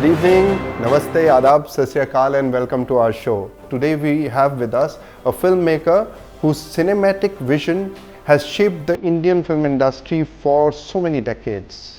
evening, Namaste, Adab, Sat Sri Akal, and welcome to our show. Today we have with us a filmmaker whose cinematic vision has shaped the Indian film industry for so many decades.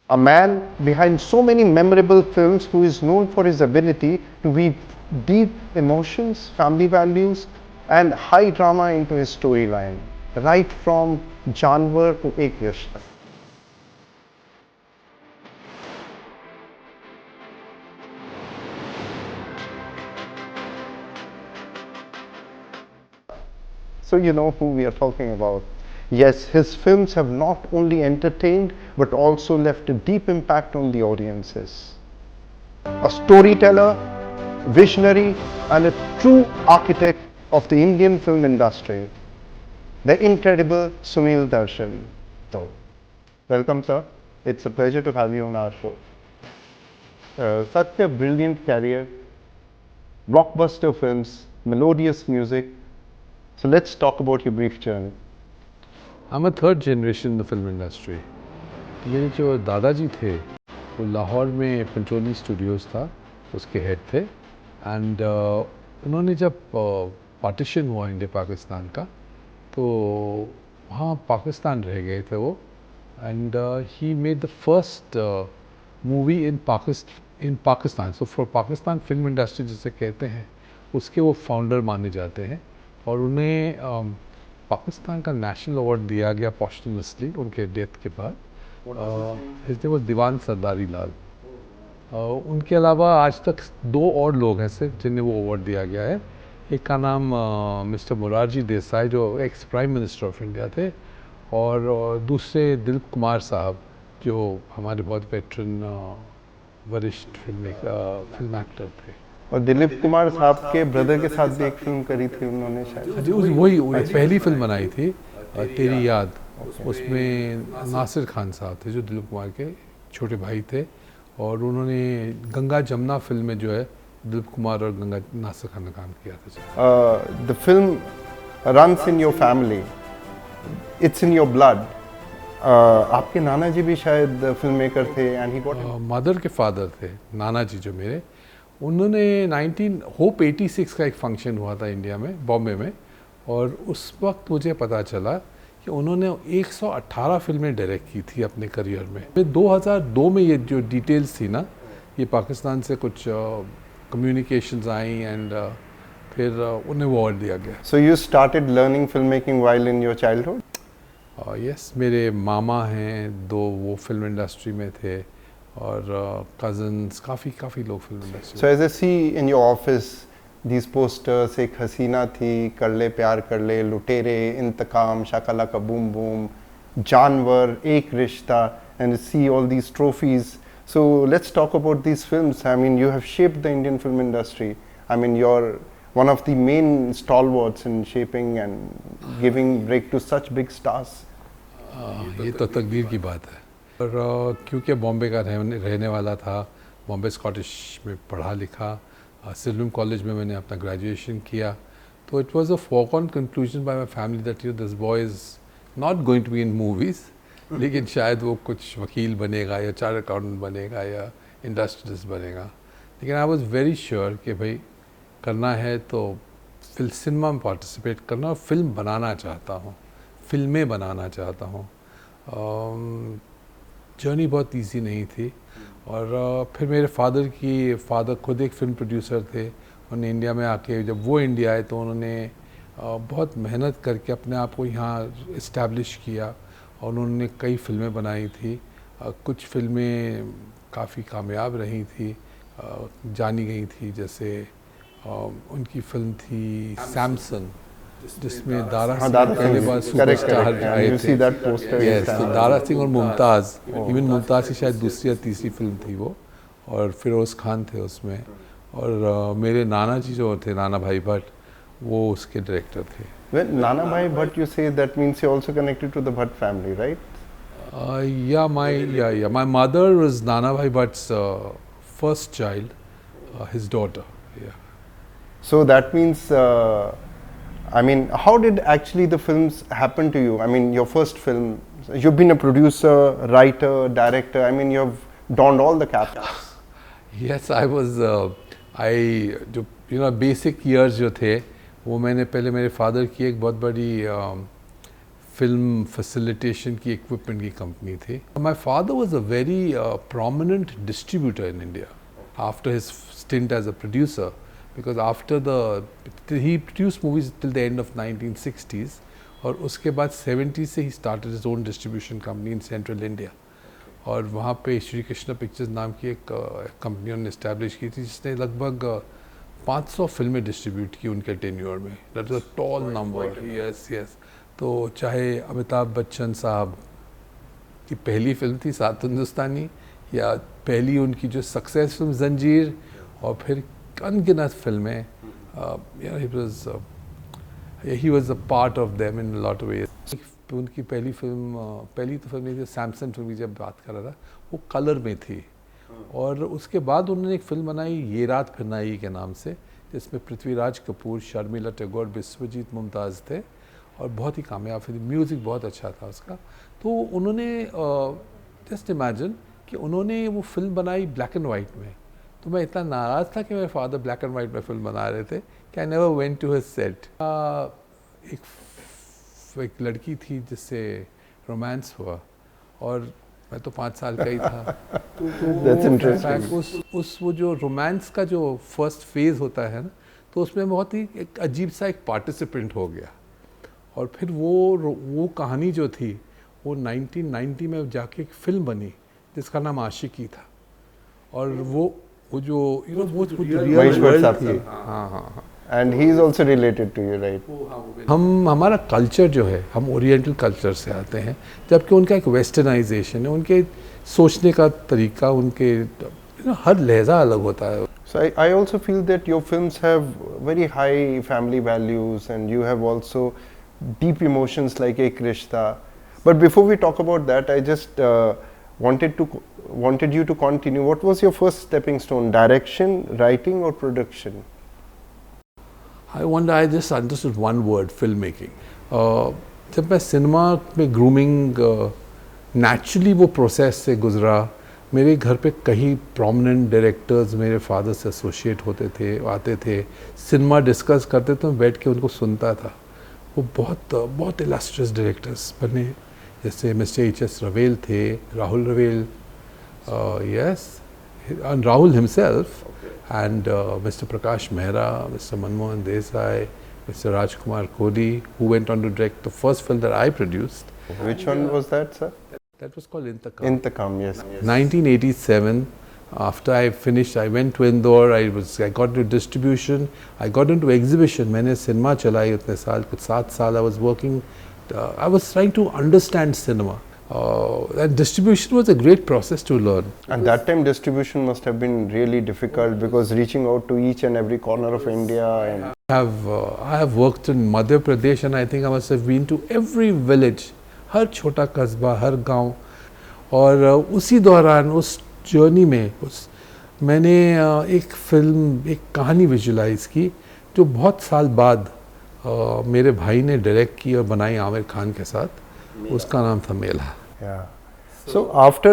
A man behind so many memorable films who is known for his ability to weave deep emotions, family values, and high drama into his storyline, right from Janwar to Ek Rishta. So you know who we are talking about. Yes, his films have not only entertained but also left a deep impact on the audiences. A storyteller, visionary, and a true architect of the Indian film industry, the incredible Sunil Darshan. So, welcome, sir. It's a pleasure to have you on our show. Such a brilliant career, blockbuster films, melodious music. So let's talk about your brief journey. I'm a third generation in the film industry. मेरे जो दादाजी थे वो लाहौर में Pancholi Studios था, उसके head थे and उन्होंने जब पार्टीशन हुआ इंडिया पाकिस्तान का तो वहाँ पाकिस्तान रह गए थे वो and he made the first movie in Pakistan. So for Pakistan film industry जिसे कहते हैं उसके वो फाउंडर माने जाते हैं और उन्हें पाकिस्तान का नेशनल अवार्ड दिया गया पोस्टमसली उनके डेथ के बाद. हिज नेम वाज दीवान सरदारी लाल. उनके अलावा आज तक दो और लोग हैं सिर्फ जिन्हें वो अवार्ड दिया गया है. एक का नाम मिस्टर मोरारजी देसाई जो ex prime minister of India थे और दूसरे दिलीप कुमार साहब जो हमारे बहुत वेटरन वरिष्ठ फिल्म एक्टर थे. और दिलीप कुमार साहब के ब्रदर के साथ भी एक फिल्म करी थी उन्होंने शायद. जी वही पहली फिल्म बनाई थी तेरी याद. उसमें नासिर खान साहब थे जो दिलीप कुमार के छोटे भाई थे और उन्होंने गंगा जमुना फिल्म में जो है दिलीप कुमार और गंगा नासिर खान ने काम किया था. The film runs in your family, it's in your blood. आपके नाना जी भी शायद फिल्म मेकर थे एंड ही गॉट. मदर के फादर थे नाना जी जो मेरे, उन्होंने 86 का एक फंक्शन हुआ था इंडिया में बॉम्बे में और उस वक्त मुझे पता चला कि उन्होंने 118 फिल्में डायरेक्ट की थी अपने करियर में. 2002 में ये जो डिटेल्स थी ना ये पाकिस्तान से कुछ कम्युनिकेशंस आई एंड फिर उन्हें वो अवार्ड दिया गया. So you started learning film making while in your childhood. Yes, मेरे मामा हैं दो, वो फिल्म इंडस्ट्री में थे और कज़न्स काफ़ी लोग film industry. So as I see in your office these posters, एक हसीना थी, कर ले प्यार कर ले, लुटेरे, इंतकाम, शाकाला का बूम बूम, जानवर, एक रिश्ता, and see all these trophies. So let's talk about these films. I mean, you have shaped the Indian film industry. I mean, you're one of the main stalwarts in shaping and giving break to such big stars. ये तो तकदीर की बात है. और क्योंकि बॉम्बे का रहने वाला था, बॉम्बे स्कॉटिश में पढ़ा लिखा, सिल्वम कॉलेज में मैंने अपना ग्रेजुएशन किया, तो it was a foregone conclusion by my family that this boy is not going to be in movies, लेकिन शायद वो कुछ वकील बनेगा या चार्टर्ड अकाउंटेंट बनेगा या इंडस्ट्रियलिस्ट बनेगा. लेकिन आई वाज वेरी श्योर कि भाई करना है तो सिनेमा में पार्टिसिपेट करना और फिल्म बनाना चाहता हूँ, फिल्में बनाना चाहता हूँ. जर्नी बहुत ईजी नहीं थी और फिर मेरे फादर खुद एक फिल्म प्रोड्यूसर थे. उन्होंने इंडिया में आके जब वो इंडिया आए तो उन्होंने बहुत मेहनत करके अपने आप को यहाँ इस्टेब्लिश किया और उन्होंने कई फिल्में बनाई थी. कुछ फिल्में काफ़ी कामयाब रही थी, जानी गई थी. जैसे उनकी फिल्म थी सैमसन जिसमें दारा हाँ, सिंह दारा पहले सिंह, बार correct, सुपरस्टार correct, and आए you थे। see that poster in Yes, तो Tamil. दारा सिंह और मुमताज़, इवन मुमताज़ की शायद दूसरी या तीसरी फिल्म थी वो, और फिरोज़ खान थे उसमें, और मेरे नाना जी जो थे, नाना भाई भट्ट, वो उसके डायरेक्टर थे। When Nana Bhai Bhatt, you say, that means you're also connected to the Bhatt family, right? My mother was Nana Bhai Bhatt's first child, his daughter. Yeah. So that means, I mean, how did actually the films happen to you? I mean, your first film, you've been a producer, writer, director, I mean, you've donned all the caps. Yes, I was. जो basic years जो थे वो मैंने पहले मेरे father की एक बहुत बड़ी फिल्म फैसिलिटेशन की इक्विपमेंट की कंपनी थी। My father was a very prominent distributor in India after his stint as a producer, because after he produced movies till the end of 1960s, और उसके बाद 70s से he started his own distribution company in central India, और वहाँ पे Shri Krishna pictures नाम की एक कंपनी उन्होंने इस्टेब्लिश की थी जिसने लगभग 500 फिल्में डिस्ट्रीब्यूट की उनके टेन्योर में। That was a tall number. Yes yes. तो चाहे अमिताभ बच्चन साहब की पहली फिल्म थी सात हिंदुस्तानी, या पहली उनकी जो सक्सेस फिल्म जंजीर, और फिर अनगिनत फिल्में, he was a part of them in lot of ways. उनकी पहली तो फिल्म नहीं थी, सैमसन फिल्म की जब बात कर रहा था, वो कलर में थी, और उसके बाद उन्होंने एक फिल्म बनाई ये रात फिर न आई के नाम से, जिसमें पृथ्वीराज कपूर, शर्मिला टैगोर, बिस्वजीत मुमताज़ थे, और बहुत ही कामयाब फिल्म, म्यूज़िक बहुत अच्छा था उसका। तो उन्होंने जस्ट इमेजिन कि उन्होंने वो फिल्म बनाई ब्लैक एंड वाइट में, तो मैं इतना नाराज़ था कि मेरे फादर ब्लैक एंड वाइट में फिल्म बना रहे थे कि I never went to his set. एक लड़की थी जिससे रोमांस हुआ, और मैं तो 5 साल का ही था। That's interesting. उस वो जो रोमांस का जो फर्स्ट फेज़ होता है ना, तो उसमें बहुत ही एक अजीब सा एक पार्टिसिपेंट हो गया, और फिर वो कहानी जो थी वो 1990 में जाके एक फिल्म बनी जिसका नाम आशिकी था, और वो जो वो जो रियल वर्ल्ड थी। हाँ हाँ हाँ। And he is also related to you, right? हमारा कल्चर जो है, हम ओरिएंटल कल्चर से आते हैं, जबकि उनका एक वेस्टर्नाइजेशन है, उनके सोचने का तरीका, उनके हर लहजा अलग होता है। So I also feel that your films have very high family values, and you have also deep emotions like Ek Rishta. But before we talk about that, I just wanted you to continue. What was your first stepping stone? Direction, writing, or production? I just understood one word, film making. जब मैं cinema में grooming naturally वो process से गुजरा, मेरे घर पे कई प्रोमिनेंट डायरेक्टर्स मेरे फादर से एसोसिएट होते थे, आते थे, सिनेमा डिस्कस करते थे, मैं बैठ के उनको सुनता था। वो बहुत इलस्ट्रियस डायरेक्टर्स बने, जैसे मिस्टर एच.एस. रवेल थे, Rahul Rawail, Rahul himself, and Mr. Prakash Mehra, Mr. Manmohan Desai, Mr. Rajkumar Kohli, who went on to direct the first film that I produced. Which one was that, sir? That was called Intakam. Intakam, yes. 1987. After I finished, I went to Indore. I got into distribution. I got into exhibition. मैंने cinema चलाई उतने साल, कुछ 7 साल I was working. I was trying to understand cinema. And distribution was a great process to learn. And that time distribution must have been really difficult, because reaching out to each and every corner of India. And I have worked in Madhya Pradesh, and I think I must have been to every village, हर छोटा कस्बा, हर गांव, और उसी दौरान उस journey में मैंने एक फिल्म, एक कहानी विजुलाइज की जो बहुत साल बाद मेरे भाई ने डायरेक्ट की और बनाई आमिर खान के साथ। उसका नाम था मेला। Yeah. So after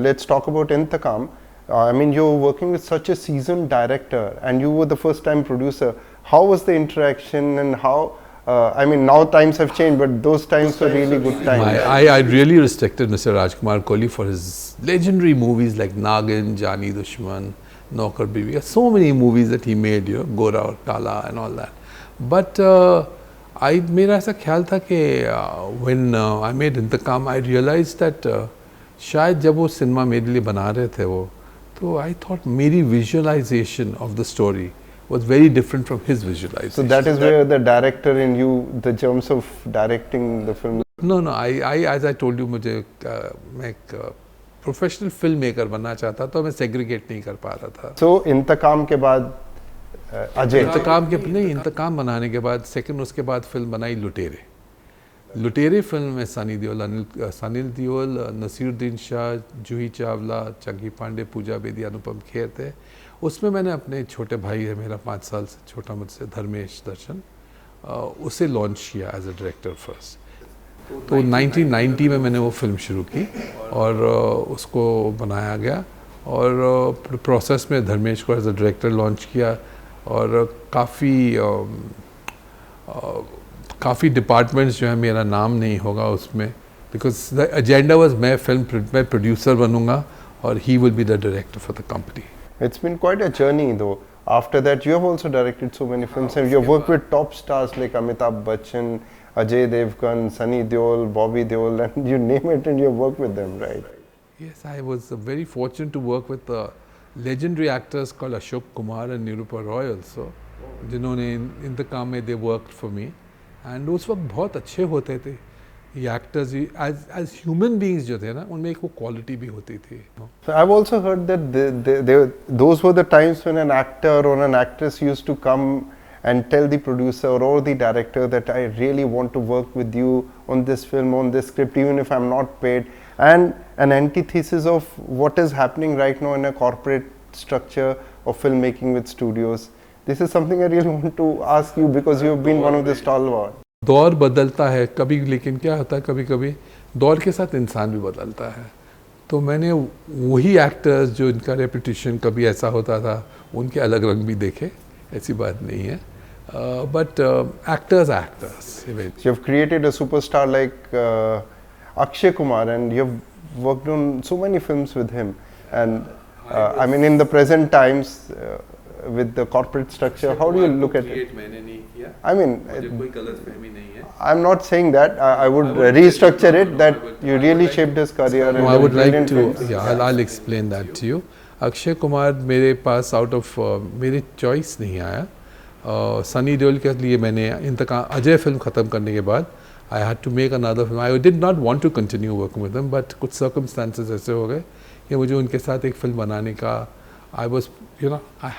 let's talk about Intakam. I mean, you were working with such a seasoned director, and you were the first time producer. How was the interaction, and how? I mean, now times have changed, but those times were really good times. I really respected Mr. Rajkumar Kohli for his legendary movies like Nagin, Jani Dushman, Naukar Bibi. So many movies that he made, Gora or Kala and all that. But मेरा ऐसा ख्याल था कि when I made Intakam, I realized that शायद जब वो cinema मेरे लिए बना रहे थे वो, तो I thought मेरी visualization of the story was very different from his visualization. So that is where the director in you, the germs of directing the film. No, as I told you, मुझे मैं एक professional film maker बनना चाहता तो मैं segregate नहीं कर पा रहा था. So इंतकाम के बाद अजय. इंतकाम बनाने के बाद सेकंड उसके बाद फिल्म बनाई लुटेरे. लुटेरे फिल्म में सनी देओल, नसीरुद्दीन शाह, जूही चावला, चंकी पांडे, पूजा बेदी, अनुपम खेर थे. उसमें मैंने अपने छोटे भाई है मेरा 5 साल से छोटा मुझसे, धर्मेश दर्शन, उसे लॉन्च किया एज अ डायरेक्टर फर्स्ट. तो 1990 में मैंने वो फिल्म शुरू की और उसको बनाया गया और प्रोसेस में धर्मेश को एज अ डायरेक्टर लॉन्च किया और काफ़ी डिपार्टमेंट्स जो है, मेरा नाम नहीं होगा उसमें, बिकॉज द एजेंडा वाज मैं प्रोड्यूसर बनूंगा और he will be the director for the company. It's been quite a journey though. After that, you have also directed so many films and you have worked with top stars like Amitabh Bachchan, Ajay Devgan, Sunny Deol, Bobby Deol, and you name it and you have worked with them, right? Yes, I was very fortunate to work with legendary actors called Ashok Kumar and Nirupa Roy also, जिन्होंने इंतकाम में they worked for me. And उस वक्त बहुत अच्छे होते थे ये actors. as human beings जो थे ना, उनमें एक वो क्वालिटी भी होती थी. So I've also heard that those were the times when an actor or an actress used to come and tell the producer or the director that I really want to work with you on this film, on this script, even if I'm not paid. And an antithesis of what is happening right now in a corporate structure of filmmaking with studios. This is something I really want to ask you because you have been one of the stalwart. दौर बदलता है कभी, लेकिन क्या होता है कभी कभी दौर के साथ इंसान भी बदलता है. तो मैंने वही एक्टर्स जो इनका रेपुटेशन कभी ऐसा होता था, उनके अलग रंग भी देखे, ऐसी बात नहीं है. But actors are actors. You have created a superstar like Akshay Kumar and you have worked on so many films with him. And I mean in the present times with the corporate structure, how do you look at it? मैंने नहीं किया. I mean, कोई गलतफहमी नहीं है. I'm not saying that. I would restructure it that you really shaped his career. No, I would like to. Yeah, I'll explain that to you. Akshay Kumar मेरे pass out of मेरी choice नहीं आया. सनी देओल के लिए मैंने इंतकाम अजय फिल्म ख़त्म करने के बाद I had to make another film. I did not want to continue working with them, but कुछ सर्कमस्टांसेस ऐसे हो गए कि मुझे उनके साथ एक फिल्म बनाने का I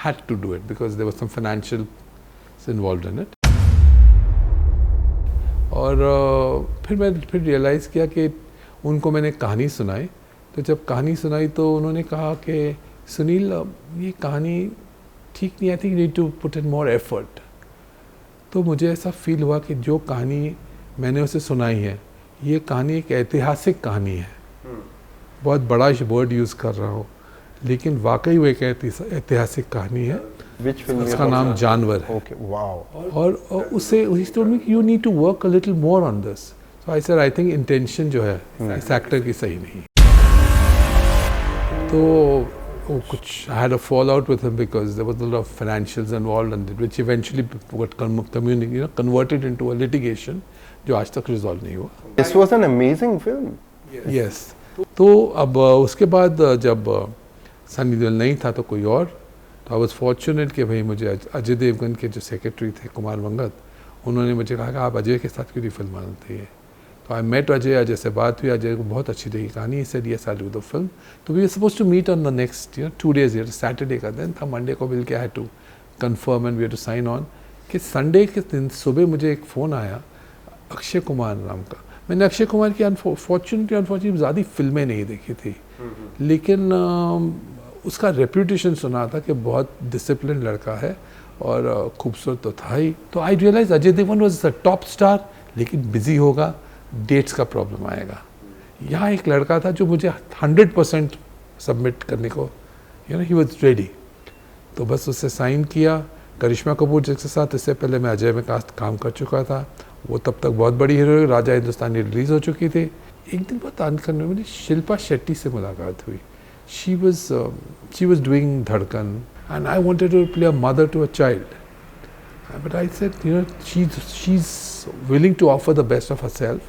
had to do it because there was some financial involved in it. और फिर रियलाइज़ किया कि उनको मैंने कहानी सुनाई. तो जब कहानी सुनाई तो उन्होंने कहा कि सुनील ये कहानी ठीक नहीं, I think need to put in more effort. तो मुझे ऐसा फील हुआ कि जो कहानी मैंने उसे सुनाई है, ये कहानी एक ऐतिहासिक कहानी है. बहुत बड़ा वर्ड यूज़ कर रहा हूँ, लेकिन वाकई वो एक ऐतिहासिक कहानी है. उसका नाम जानवर है. Okay, wow. और उससे he told me you need to work a little more on this. So I said I think intention जो है इस एक्टर की सही नहीं. तो वो कुछ I had a fallout with him because there was a lot of financials involved and which eventually got converted into a litigation जो आज तक resolve नहीं हुआ. This was an amazing film. Yes. तो अब उसके बाद जब सनी देओल नहीं था तो कोई और, तो आई वॉज फॉर्चुनेट कि भाई मुझे अजय देवगन के जो सेक्रेटरी थे कुमार वंगत, उन्होंने मुझे कहा कि आप अजय के साथ क्यों नहीं फिल्म बनाते हैं. तो आई मेट अजय से बात हुई. अजय को बहुत अच्छी लगी कहानी. Said yes I will do the film. तो we are supposed to meet on the next 2 days. Saturday का दिन था, मंडे को मिल के I had to confirm and we had to sign on. कि संडे के दिन सुबह मुझे एक फ़ोन आया अक्षय कुमार नाम का. मैंने अक्षय कुमार की अनफॉर्चुनेटली ज़्यादा फिल्में नहीं देखी थी, लेकिन उसका रेप्यूटेशन सुना था कि बहुत डिसिप्लिन लड़का है और खूबसूरत तो था ही. तो I realise Ajay Devgn was the top star, लेकिन बिजी होगा, डेट्स का प्रॉब्लम आएगा. यहाँ एक लड़का था जो मुझे 100% सबमिट करने को ही वॉज रेडी. तो बस उससे साइन किया. करिश्मा कपूर जिसके साथ इससे पहले मैं अजय में काम कर चुका था, वो तब तक बहुत बड़ी हीरो, राजा हिंदुस्तानी रिलीज़ हो चुकी थी. एक दिन बहुत आनकन में मुझे शिल्पा शेट्टी से मुलाकात हुई. She was doing Dhadkan and I wanted to play a mother to a child, but I said she's willing to offer the best of herself,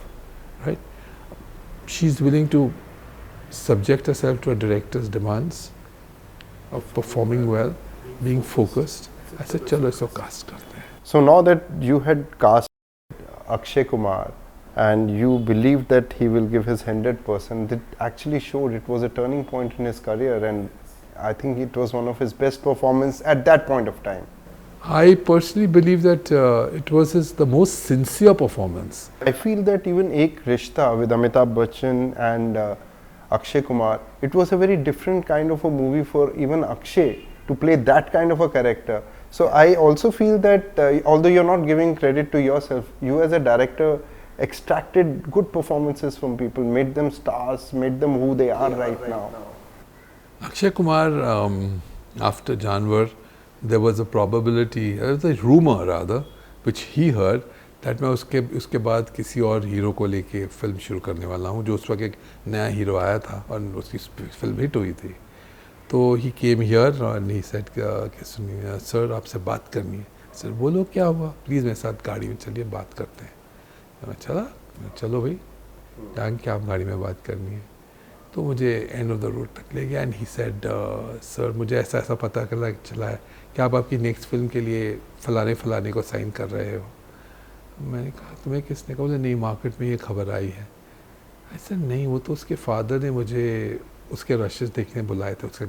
right? She's willing to subject herself to a director's demands of performing well, being focused. ऐसे चलो इसको cast करते हैं. So now that you had cast Akshay Kumar and you believed that he will give his 100%, it actually showed it was a turning point in his career, and I think it was one of his best performances at that point of time. I personally believe that it was the most sincere performance. I feel that even Ek Rishta with Amitabh Bachchan and Akshay Kumar, it was a very different kind of a movie for even Akshay to play that kind of a character. So I also feel that although you're not giving credit to yourself, you as a director extracted good performances from people, made them stars, made them who they are right now. Akshay Kumar, after Janwar, there was a probability, there was a rumor rather, which he heard that मैं उसके बाद किसी और hero को लेके film शुरू करने वाला हूँ, जो उस वक्त एक नया हीरो आया था और उसकी फिल्म हिट हुई थी. तो he came here and he said कि सुनिए सर, आपसे बात करनी है. सर बोलो क्या हुआ, प्लीज़ मेरे साथ गाड़ी में चलिए, बात करते हैं. मैं चला, चलो भाई, जान क्या आप गाड़ी में बात करनी है. तो मुझे एंड ऑफ द रोड तक ले गया एंड ही सेड सर, मुझे ऐसा ऐसा पता चला है कि आप आपकी नेक्स्ट फिल्म के लिए फलाने को साइन कर रहे हो. मैंने कहा तुम्हें किसने कहा? बोले नहीं, मार्केट में ये खबर आई है. ऐसा नहीं, वो तो उसके फादर ने मुझे उसके रशेस देखने बुलाए थे, उसके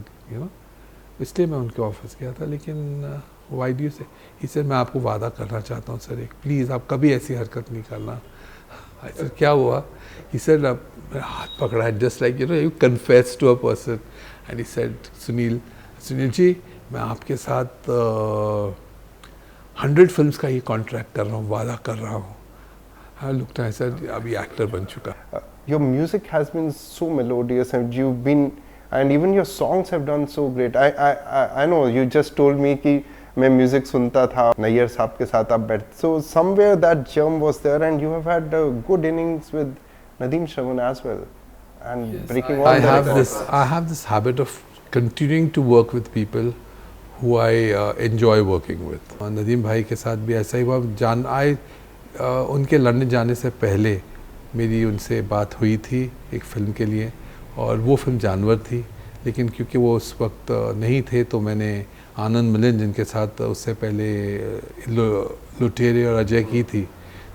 इसलिए मैं उनके ऑफिस गया था. लेकिन वाई डू से ही सर, मैं आपको वादा करना चाहता हूँ सर, एक प्लीज़ आप कभी ऐसी हरकत नहीं करना. सर क्या हुआ? ही सर, अब मेरा हाथ पकड़ा है, just like you confess to a person and he said Sunil ji, मैं आपके साथ 100 फिल्म्स का ये कॉन्ट्रैक्ट कर रहा हूँ, वादा कर रहा हूँ. हाँ लुकता है सर, अभी एक्टर बन चुका. Your music has been so melodious, and you've been, and even your songs have done so great. I know you just told me कि मैं म्यूजिक सुनता था नैयर साहब के साथ आप बैठ. So somewhere that germ was there, and you have had good innings with Nadeem Shravan as well, and yes, breaking all the records. I have this habit of continuing to work with people who I enjoy working with. Nadeem भाई के साथ भी ऐसा ही हुआ. उनके London जाने से पहले मेरी उनसे बात हुई थी एक फ़िल्म के लिए, और वो फिल्म जानवर थी. लेकिन क्योंकि वो उस वक्त नहीं थे, तो मैंने आनंद मिलन जिनके साथ उससे पहले लुटेरे और अजय की थी,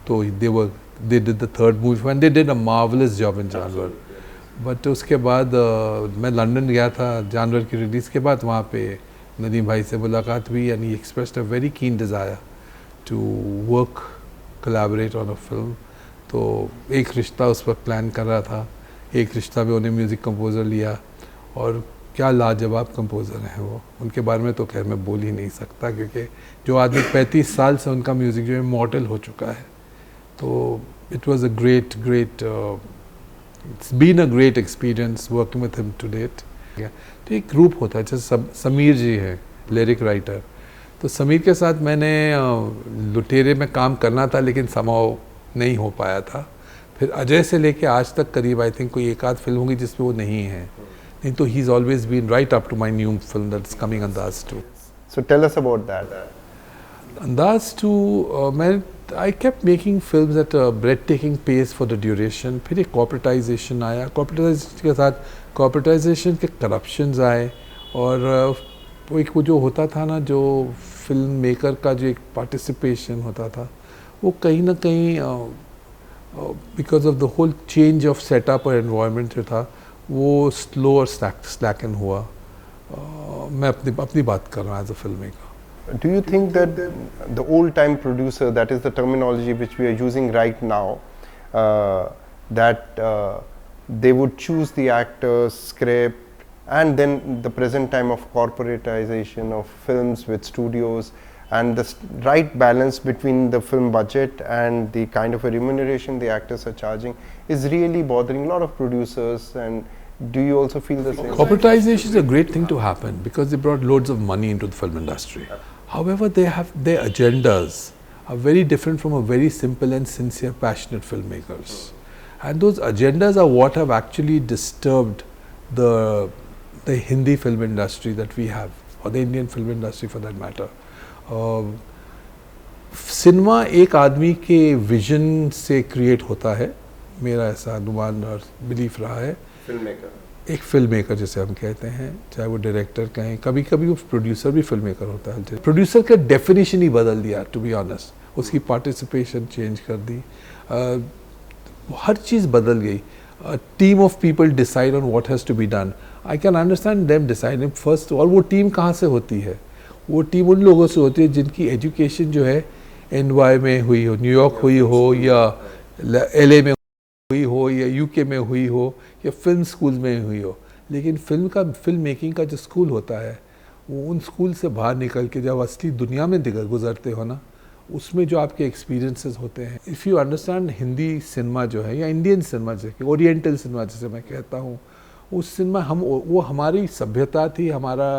तो they did the third movie and they did a marvelous job in जानवर. बट उसके बाद मैं लंदन गया था जानवर की रिलीज़ के बाद. वहाँ पे नदीम भाई से मुलाकात हुई and he expressed a very keen desire to work collaborate on a film. तो एक रिश्ता उस वक्त प्लान कर रहा था. एक रिश्ता में उन्हें म्यूज़िक कंपोज़र लिया, और क्या लाजवाब कंपोज़र हैं वो. उनके बारे में तो खैर मैं बोल ही नहीं सकता, क्योंकि जो आदमी 35 साल से उनका म्यूज़िक जो है मॉडल हो चुका है. तो it was a great it's been a great experience working with him to date. तो एक ग्रुप होता है, जैसे समीर जी हैं लिरिक राइटर. तो समीर के साथ मैंने लुटेरे में काम करना था, लेकिन समाव नहीं हो पाया था. फिर अजय से लेके आज तक करीब आई थिंक कोई एक आध फिल्म होगी जिसमें वो नहीं है. नहीं तो he is always been right up to my new film that's coming Andaaz 2. So tell us about that. अंदाज 2 मैं I kept making films at a breathtaking pace for the duration. फिर एक corporatization आया. corporatization के साथ corporatization के corruptions आए, और वो एक वो जो होता था ना, जो फिल्म मेकर का जो एक पार्टिसिपेशन होता था, वो कहीं ना कहीं because of the whole change of setup और एनवायरनमेंट जो था, वो स्लो और स्लैकन हुआ. मैं अपनी बात कर रहा हूँ as a film maker. Do you think that the old-time producer, that is the terminology which we are using right now, that they would choose the actors, script, and then the present time of corporatization of films with studios, and the right balance between the film budget and the kind of a remuneration the actors are charging is really bothering a lot of producers? And do you also feel the same? Corporatization is a great thing to happen because they brought loads of money into the film industry. However, they have their agendas are very different from a very simple and sincere, passionate filmmakers. And those agendas are what have actually disturbed the Hindi film industry that we have, or the Indian film industry for that matter. Cinema एक आदमी के vision से create होता है, मेरा ऐसा अनुमान और बिलीफ रहा है. एक फिल्म मेकर जैसे हम कहते हैं, चाहे वो डायरेक्टर कहें, कभी कभी वो प्रोड्यूसर भी फिल्म मेकर होता है। प्रोड्यूसर का डेफिनेशन ही बदल दिया, टू बी ऑनेस्ट। उसकी पार्टिसिपेशन चेंज कर दी, हर चीज़ बदल गई। Team of people decide on what has to be done. I can understand them deciding first. और वो टीम कहाँ से होती है? वो टीम उन लोगों से होती है जिनकी एजुकेशन जो है NY में हुई हो, न्यूयॉर्क हुई हो, या LA में हुई हो, या UK में हुई हो, या फिल्म स्कूल में हुई हो। लेकिन फिल्म मेकिंग का जो स्कूल होता है, वो उन स्कूल से बाहर निकल के जब असली दुनिया में गुजरते हो ना, उसमें जो आपके एक्सपीरियंसेस होते हैं। If you understand Hindi cinema जो है, या इंडियन सिनेमा जैसे ओरिएंटल सिनेमा जैसे मैं कहता हूँ, उस सिनेमा वो हमारी सभ्यता थी, हमारा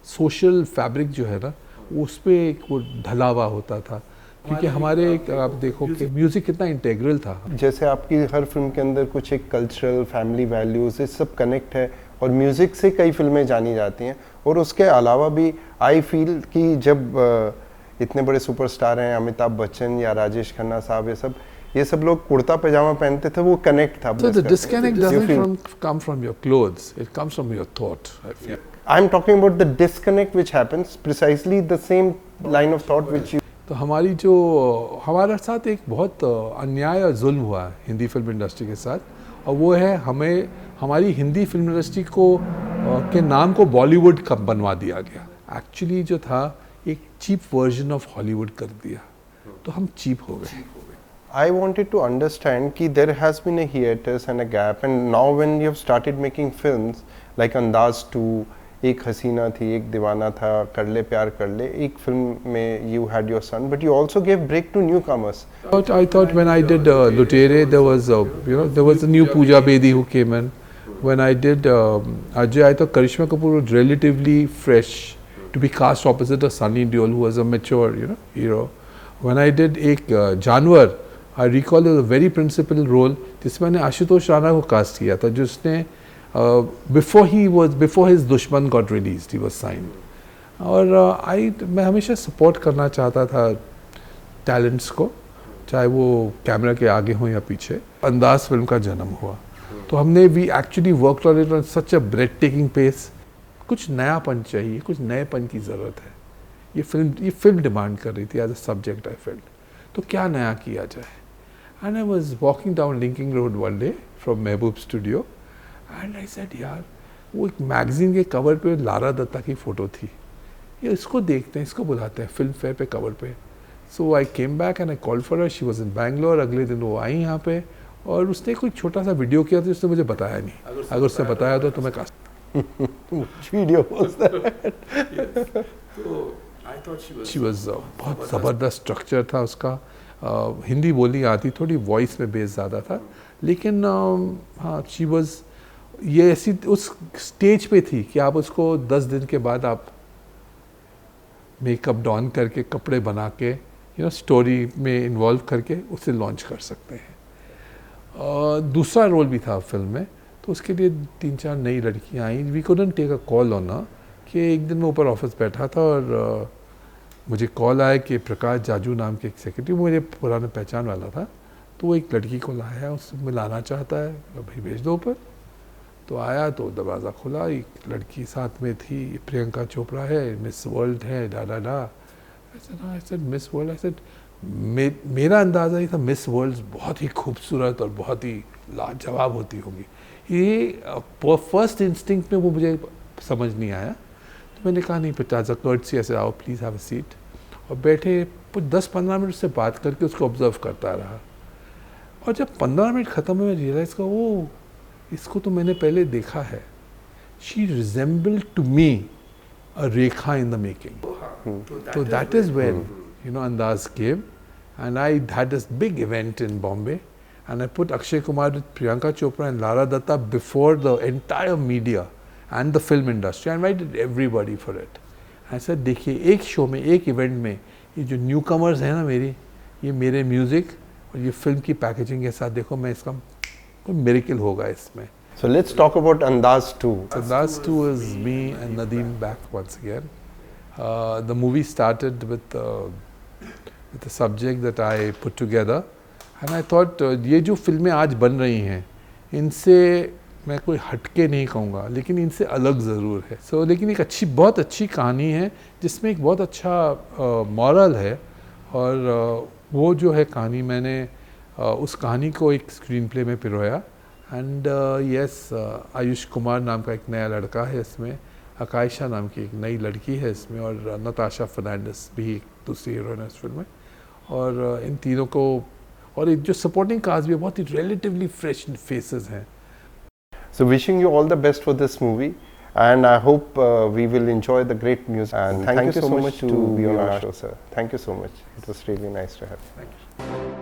सोशल फैब्रिक जो है ना, उस पर एक वो ढला हुआ होता था। क्योंकि हमारे आप देखो कि म्यूज़िक कितना इंटेग्रल था। जैसे आपकी हर फिल्म के अंदर कुछ एक कल्चरल, फैमिली वैल्यूज़, ये सब कनेक्ट है, और म्यूज़िक से कई फिल्में जानी जाती हैं। और उसके अलावा भी आई फील कि जब इतने बड़े सुपरस्टार हैं, अमिताभ बच्चन या राजेश खन्ना साहब, ये सब लोग कुर्ता पैजामा पहनते थे, वो कनेक्ट था। So the disconnect doesn't come from your clothes, it comes from your thought, I feel. I'm talking about the disconnect which happens, precisely the same line of thought which you... तो हमारे साथ एक बहुत अन्याय और जुल्म हुआ है हिंदी फिल्म इंडस्ट्री के साथ, और वो है हमारी हिंदी फिल्म इंडस्ट्री के नाम को बॉलीवुड का बनवा दिया गया। एक्चुअली जो था एक चीप वर्जन ऑफ हॉलीवुड कर दिया, तो हम चीप हो गए। I wanted to understand कि there has been a hiatus and a gap, and now when you have started making films like Andaz 2, एक हसीना थी, एक दीवाना था, कर ले प्यार कर ले, एक फिल्म में you had your son, but you also gave break to newcomers. I thought when I did Lutere, there was a new Pooja Bedi who came in. When I did Ajay, I thought Karishma Kapoor was relatively fresh to be cast opposite a Sunny Deol who was a mature, hero. When I did एक जानवर, I recall there was a very principal role जिसमें मैंने आशुतोष राणा को cast किया था, जिसने before his दुश्मन got released, he was signed. और मैं हमेशा सपोर्ट करना चाहता था टैलेंट्स को, चाहे वो कैमरा के आगे हो या पीछे। अंदाज फिल्म का जन्म हुआ, तो हमने we actually worked on it on such a breathtaking pace. कुछ नयापन चाहिए, कुछ नएपन की ज़रूरत है। ये फिल्म डिमांड कर रही थी as a subject. I felt, तो क्या नया किया जाए। And I was walking down Linking Road one day from Mehboob studio, and I said यार, वो एक मैगजीन के कवर पे लारा दत्ता की फ़ोटो थी, ये इसको देखते हैं, इसको बुलाते हैं फिल्म फेयर पे कवर पे। So I came back and I called for her. She was in Bangalore. अगले दिन वो आई यहाँ पे, और उसने कोई छोटा सा वीडियो किया था, उसने मुझे बताया नहीं। अगर उसने बताया तो मैं कास्ट वीडियो शी वाज बहुत ज़बरदस्त स्ट्रक्चर था उसका। हिंदी बोलनी आती, थोड़ी वॉइस में बेस ज़्यादा था, लेकिन हाँ, शी वाज ये ऐसी उस स्टेज पे थी कि आप उसको 10 दिन के बाद आप मेकअप डॉन करके, कपड़े बना के, स्टोरी में इन्वॉल्व करके उसे लॉन्च कर सकते हैं। दूसरा रोल भी था फिल्म में, तो उसके लिए 3-4 नई लड़कियां आई। We couldn't take a call on ना, कि एक दिन मैं ऊपर ऑफिस बैठा था और मुझे कॉल आया कि प्रकाश जाजू नाम के एक सेक्रेटरी, मुझे पुराना पहचान वाला था, तो वो एक लड़की को लाया, उससे मिलाना चाहता है, भाई भेज दो ऊपर। तो आया तो दरवाज़ा खुला, एक लड़की साथ में थी, प्रियंका चोपड़ा है, मिस वर्ल्ड है, डा। ऐसा मिस वर्ल्ड, ऐसा मेरा अंदाज़ा ये था मिस वर्ल्ड बहुत ही खूबसूरत और बहुत ही लाजवाब होती होंगी। ये फर्स्ट इंस्टिंक्ट में वो मुझे समझ नहीं आया, तो मैंने कहा नहीं, एज अ कर्टसी ऐसे आओ, प्लीज़ हैव अ सीट, और बैठे 10-15 मिनट से बात करके उसको ऑब्जर्व करता रहा। और जब 15 मिनट ख़त्म हुए, मैं रियलाइज़ का वो इसको तो मैंने पहले देखा है। She resembled to me a Rekha in the making. So that is when Andaz came, and I had this big event in Bombay, and I put Akshay Kumar with Priyanka Chopra and Lara Datta before the entire media and the film industry. I invited everybody for it. I said, देखिए, एक show में, एक event में, ये जो new commerce हैं ना मेरी, ये मेरे म्यूज़िक और ये फिल्म की पैकेजिंग के साथ देखो, मैं इसका कोई मिरेकल होगा इसमें। So let's talk about Andaz 2. Andaz 2 is me and Nadeem back once again. The movie started with a subject that I put together, and I thought ये जो फिल्में आज बन रही हैं, इनसे मैं कोई हटके नहीं कहूँगा, लेकिन इनसे अलग ज़रूर है। सो लेकिन एक बहुत अच्छी कहानी है जिसमें एक बहुत अच्छा मॉरल है, और वो जो है कहानी मैंने उस कहानी को एक स्क्रीन प्ले में पिरोया। एंड यस, आयुष कुमार नाम का एक नया लड़का है इसमें, आकायशा नाम की एक नई लड़की है इसमें, और नताशा फर्नांडिस भी एक दूसरी हीरोइन है इस फिल्म में। और इन तीनों को, और एक जो सपोर्टिंग कास्ट भी बहुत ही रिलेटिवली फ्रेश फेसेस हैं। So wishing you all the best for this movie, and I hope we will enjoy the great music. And thank you so much to be on our show, sir. Thank you so much. It was really nice to have you. Thank you.